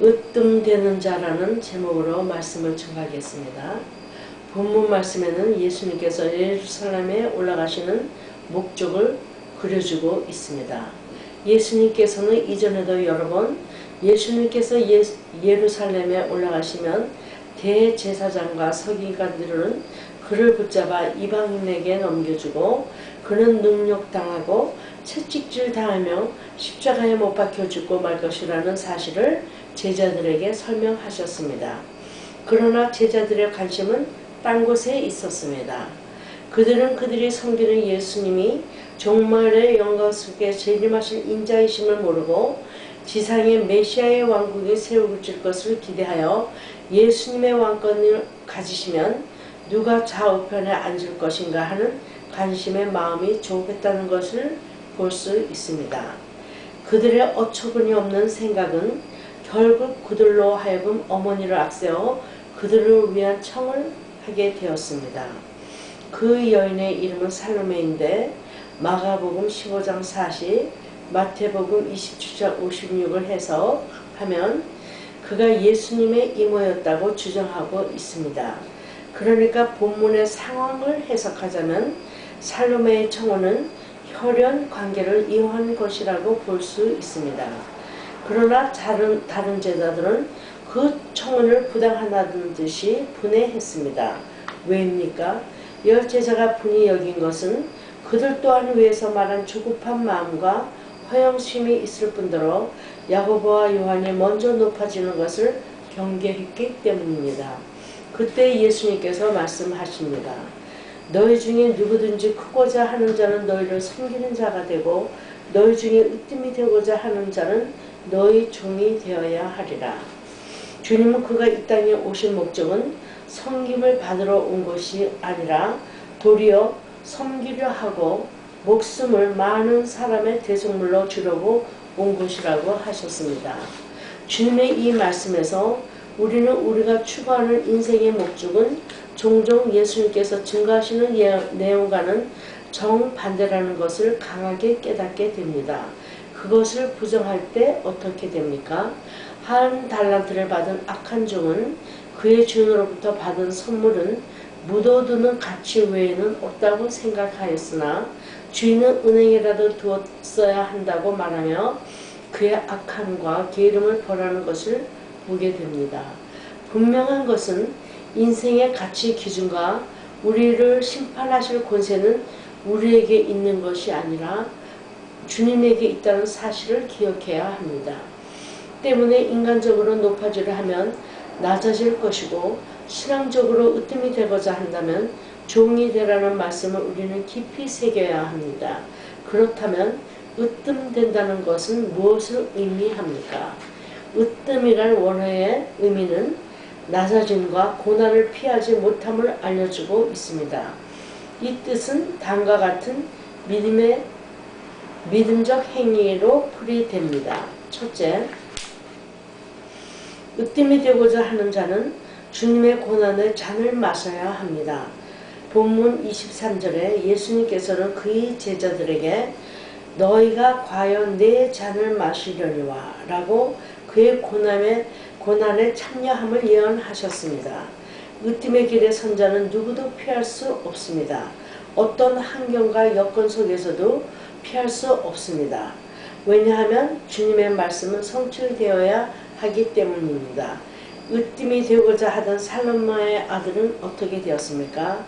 으뜸되는 자라는 제목으로 말씀을 전하겠습니다. 본문 말씀에는 예수님께서 예루살렘에 올라가시는 목적을 그려주고 있습니다. 예수님께서는 이전에도 여러 번 예수님께서 예루살렘에 올라가시면 대제사장과 서기관들은 그를 붙잡아 이방인에게 넘겨주고 그는 능욕당하고 채찍질 당하며 십자가에 못 박혀 죽고 말 것이라는 사실을 제자들에게 설명하셨습니다. 그러나 제자들의 관심은 딴 곳에 있었습니다. 그들은 그들이 섬기는 예수님이 종말의 영광 속에 재림하실 인자이심을 모르고 지상의 메시아의 왕국이 세워질 것을 기대하여 예수님의 왕권을 가지시면 누가 좌우편에 앉을 것인가 하는 관심의 마음이 조급했다는 것을 볼 수 있습니다. 그들의 어처구니 없는 생각은 결국 그들로 하여금 어머니를 앞세워 그들을 위한 청을 하게 되었습니다. 그 여인의 이름은 살로메인데 마가복음 15장 40, 마태복음 27장 56을 해석하면 그가 예수님의 이모였다고 주장하고 있습니다. 그러니까 본문의 상황을 해석하자면 살로메의 청혼은 혈연 관계를 이용한 것이라고 볼 수 있습니다. 그러나 다른 제자들은 그 청혼을 부당하다는 듯이 분해했습니다. 왜입니까? 열 제자가 분이 여긴 것은 그들 또한 위에서 말한 조급한 마음과 허영심이 있을 뿐더러 야고보와 요한이 먼저 높아지는 것을 경계했기 때문입니다. 그때 예수님께서 말씀하십니다. 너희 중에 누구든지 크고자 하는 자는 너희를 섬기는 자가 되고 너희 중에 으뜸이 되고자 하는 자는 너희 종이 되어야 하리라. 주님은 그가 이 땅에 오신 목적은 섬김을 받으러 온 것이 아니라 도리어 섬기려 하고 목숨을 많은 사람의 대속물로 주려고 온 것이라고 하셨습니다. 주님의 이 말씀에서 우리는 우리가 추구하는 인생의 목적은 종종 예수님께서 증거하시는 내용과는 정반대라는 것을 강하게 깨닫게 됩니다. 그것을 부정할 때 어떻게 됩니까? 한 달란트를 받은 악한 종은 그의 주인으로부터 받은 선물은 묻어두는 가치 외에는 없다고 생각하였으나 주인은 은행에라도 두었어야 한다고 말하며 그의 악함과 게으름을 벌하는 것을 보게 됩니다. 분명한 것은 인생의 가치 기준과 우리를 심판하실 권세는 우리에게 있는 것이 아니라 주님에게 있다는 사실을 기억해야 합니다. 때문에 인간적으로 높아지려 하면 낮아질 것이고 신앙적으로 으뜸이 되고자 한다면 종이 되라는 말씀을 우리는 깊이 새겨야 합니다. 그렇다면 으뜸된다는 것은 무엇을 의미합니까? 으뜸이란 원어의 의미는 낮아짐과 고난을 피하지 못함을 알려주고 있습니다. 이 뜻은 다음과 같은 믿음적 행위로 풀이됩니다. 첫째, 으뜸이 되고자 하는 자는 주님의 고난의 잔을 마셔야 합니다. 본문 23절에 예수님께서는 그의 제자들에게 너희가 과연 내 잔을 마시려니와 라고 그의 고난에 참여함을 예언하셨습니다. 으뜸의 길에 선 자는 누구도 피할 수 없습니다. 어떤 환경과 여건 속에서도 피할 수 없습니다. 왜냐하면 주님의 말씀은 성취되어야 하기 때문입니다. 으뜸이 되고자 하던 살로메의 아들은 어떻게 되었습니까?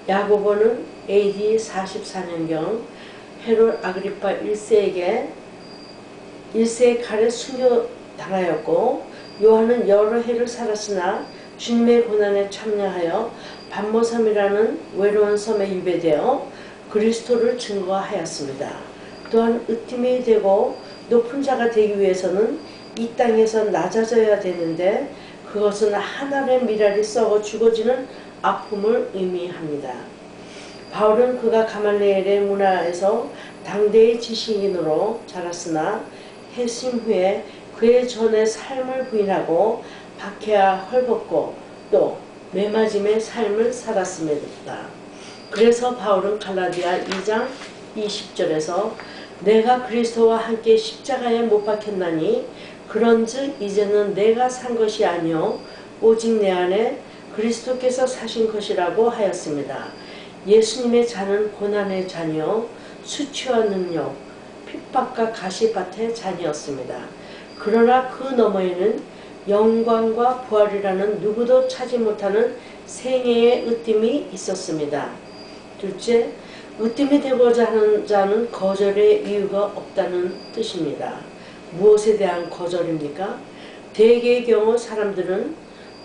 야고보는 AD 44년경 헤롯 아그리파 1세의 칼에 순교당하였고 요한은 여러 해를 살았으나 주님의 고난에 참여하여 반모섬이라는 외로운 섬에 유배되어 그리스도를 증거하였습니다. 또한 으뜸이 되고 높은 자가 되기 위해서는 이 땅에서 낮아져야 되는데 그것은 하늘의 미랄이 썩어 죽어지는 아픔을 의미합니다. 바울은 그가 가말리엘의 문화에서 당대의 지식인으로 자랐으나 회심 후에 그의 전의 삶을 부인하고 박해와 헐벗고 또 매맞음의 삶을 살았습니다. 그래서 바울은 갈라디아 2장 20절에서 내가 그리스도와 함께 십자가에 못 박혔나니 그런즉 이제는 내가 산 것이 아니요 오직 내 안에 그리스도께서 사신 것이라고 하였습니다. 예수님의 자는 고난의 자녀, 수치와 능력, 핍박과 가시밭의 자녀였습니다. 그러나 그 너머에는 영광과 부활이라는 누구도 차지 못하는 생애의 으뜸이 있었습니다. 둘째, 으뜸이 되고자 하는 자는 거절의 이유가 없다는 뜻입니다. 무엇에 대한 거절입니까? 대개의 경우 사람들은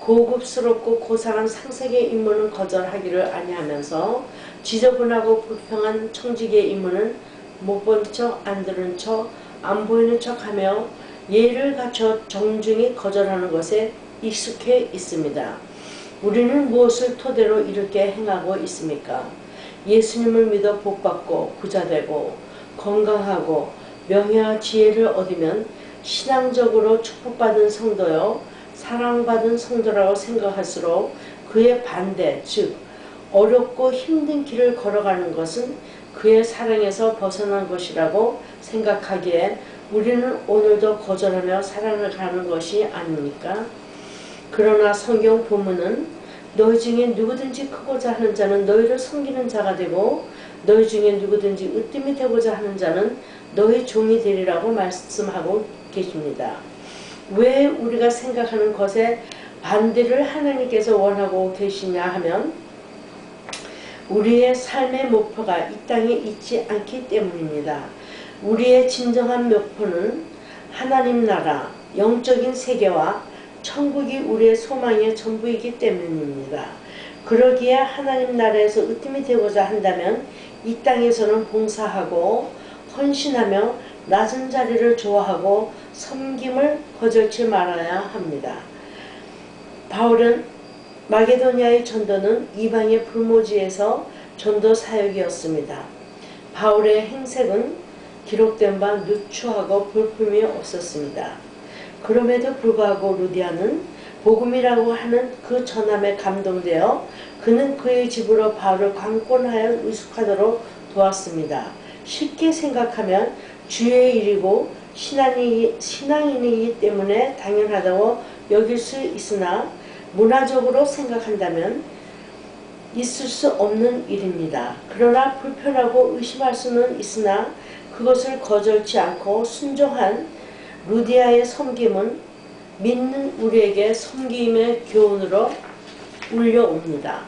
고급스럽고 고상한 상색의 임무는 거절하기를 아니하면서 지저분하고 불평한 청지기의 임무는 못 본 척, 안 들은 척, 안 보이는 척하며 예를 갖춰 정중히 거절하는 것에 익숙해 있습니다. 우리는 무엇을 토대로 이렇게 행하고 있습니까? 예수님을 믿어 복받고 부자되고 건강하고 명예와 지혜를 얻으면 신앙적으로 축복받은 성도요 사랑받은 성도라고 생각할수록 그의 반대, 즉 어렵고 힘든 길을 걸어가는 것은 그의 사랑에서 벗어난 것이라고 생각하기에 우리는 오늘도 거절하며 살아가는 것이 아닙니까? 그러나 성경 본문은 너희 중에 누구든지 크고자 하는 자는 너희를 섬기는 자가 되고 너희 중에 누구든지 으뜸이 되고자 하는 자는 너희 종이 되리라고 말씀하고 계십니다. 왜 우리가 생각하는 것에 반대를 하나님께서 원하고 계시냐 하면 우리의 삶의 목표가 이 땅에 있지 않기 때문입니다. 우리의 진정한 목표는 하나님 나라, 영적인 세계와 천국이 우리의 소망의 전부이기 때문입니다. 그러기에 하나님 나라에서 으뜸이 되고자 한다면 이 땅에서는 봉사하고 헌신하며 낮은 자리를 좋아하고 섬김을 거절치 말아야 합니다. 바울은 마게도니아의 전도는 이방의 불모지에서 전도 사역이었습니다. 바울의 행색은 기록된 바 누추하고 볼품이 없었습니다. 그럼에도 불구하고 루디아는 복음이라고 하는 그 전함에 감동되어 그는 그의 집으로 바울을 강권하여 의숙하도록 도왔습니다. 쉽게 생각하면 주의 일이고 신앙인이기 때문에 당연하다고 여길 수 있으나 문화적으로 생각한다면 있을 수 없는 일입니다. 그러나 불편하고 의심할 수는 있으나 그것을 거절치 않고 순종한 루디아의 섬김은 믿는 우리에게 섬김의 교훈으로 울려옵니다.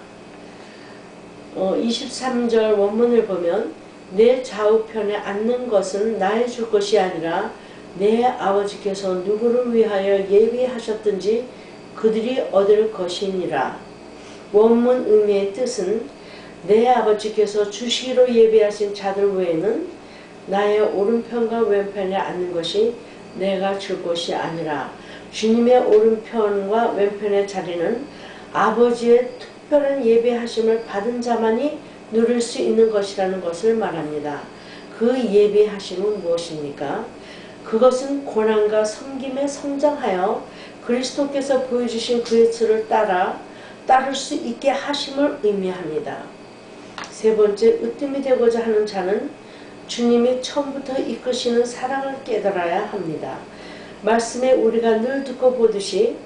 23절 원문을 보면 내 좌우편에 앉는 것은 나의 줄 것이 아니라 내 아버지께서 누구를 위하여 예비하셨든지 그들이 얻을 것이니라. 원문 의미의 뜻은 내 아버지께서 주시기로 예비하신 자들 외에는 나의 오른편과 왼편에 앉는 것이 내가 줄 것이 아니라 주님의 오른편과 왼편의 자리는 아버지의 특별한 예비하심을 받은 자만이 누릴 수 있는 것이라는 것을 말합니다. 그 예비하심은 무엇입니까? 그것은 고난과 섬김에 성장하여 그리스도께서 보여주신 그의 뜻을 따를 수 있게 하심을 의미합니다. 세 번째, 으뜸이 되고자 하는 자는 주님이 처음부터 이끄시는 사랑을 깨달아야 합니다. 말씀에 우리가 늘 듣고 보듯이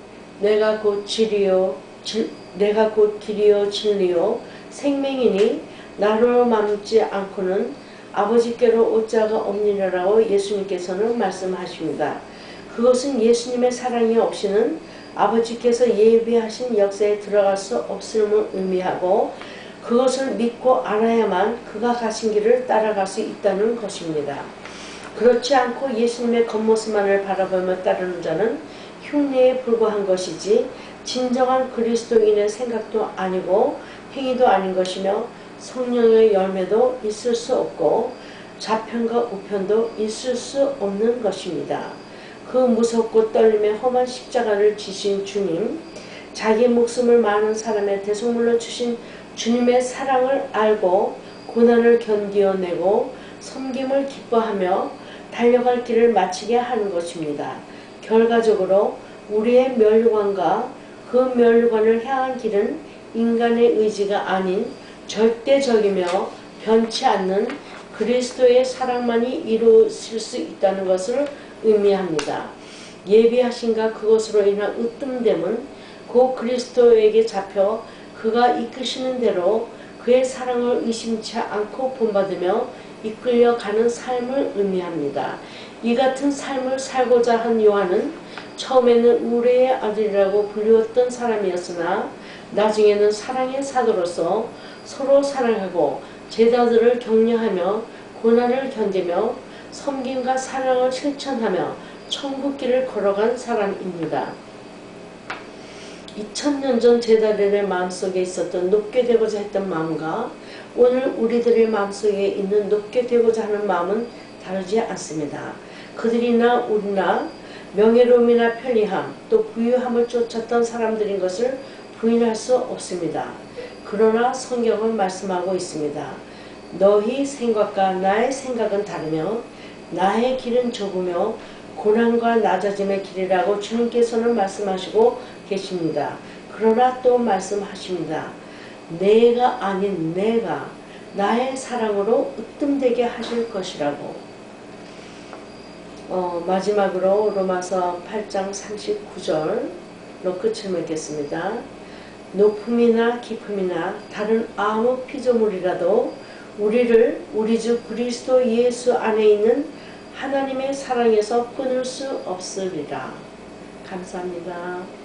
내가 곧 길이요 진리요 생명이니 나로 맘지 않고는 아버지께로 올 자가 없느니라고 예수님께서는 말씀하십니다. 그것은 예수님의 사랑이 없이는 아버지께서 예비하신 역사에 들어갈 수 없음을 의미하고 그것을 믿고 알아야만 그가 가신 길을 따라갈 수 있다는 것입니다. 그렇지 않고 예수님의 겉모습만을 바라보며 따르는 자는 흉내에 불과한 것이지 진정한 그리스도인의 생각도 아니고 행위도 아닌 것이며 성령의 열매도 있을 수 없고 좌편과 우편도 있을 수 없는 것입니다. 그 무섭고 떨림의 험한 십자가를 지신 주님, 자기 목숨을 많은 사람의 대속물로 주신 주님의 사랑을 알고 고난을 견디어내고 섬김을 기뻐하며 달려갈 길을 마치게 하는 것입니다. 결과적으로 우리의 멸류관과 그 멸류관을 향한 길은 인간의 의지가 아닌 절대적이며 변치 않는 그리스도의 사랑만이 이루어질 수 있다는 것을 의미합니다. 예비하신가 그것으로 인한 으뜸됨은 곧 그리스도에게 잡혀 그가 이끄시는 대로 그의 사랑을 의심치 않고 본받으며 이끌려가는 삶을 의미합니다. 이 같은 삶을 살고자 한 요한은 처음에는 우레의 아들이라고 불리웠던 사람이었으나 나중에는 사랑의 사도로서 서로 사랑하고 제자들을 격려하며 고난을 견디며 섬김과 사랑을 실천하며 천국길을 걸어간 사람입니다. 2000년 전 제자들의 마음속에 있었던 높게 되고자 했던 마음과 오늘 우리들의 마음속에 있는 높게 되고자 하는 마음은 다르지 않습니다. 그들이나 우리나 명예로움이나 편리함 또 부유함을 쫓았던 사람들인 것을 부인할 수 없습니다. 그러나 성경은 말씀하고 있습니다. 너희 생각과 나의 생각은 다르며 나의 길은 좁으며 고난과 낮아짐의 길이라고 주님께서는 말씀하시고 계십니다. 그러나 또 말씀하십니다. 내가 아닌 내가 나의 사랑으로 으뜸되게 하실 것이라고. 마지막으로 로마서 8장 39절로 끝을 맺겠습니다. 높음이나 깊음이나 다른 아무 피조물이라도 우리를 우리 주 그리스도 예수 안에 있는 하나님의 사랑에서 끊을 수 없으리라. 감사합니다.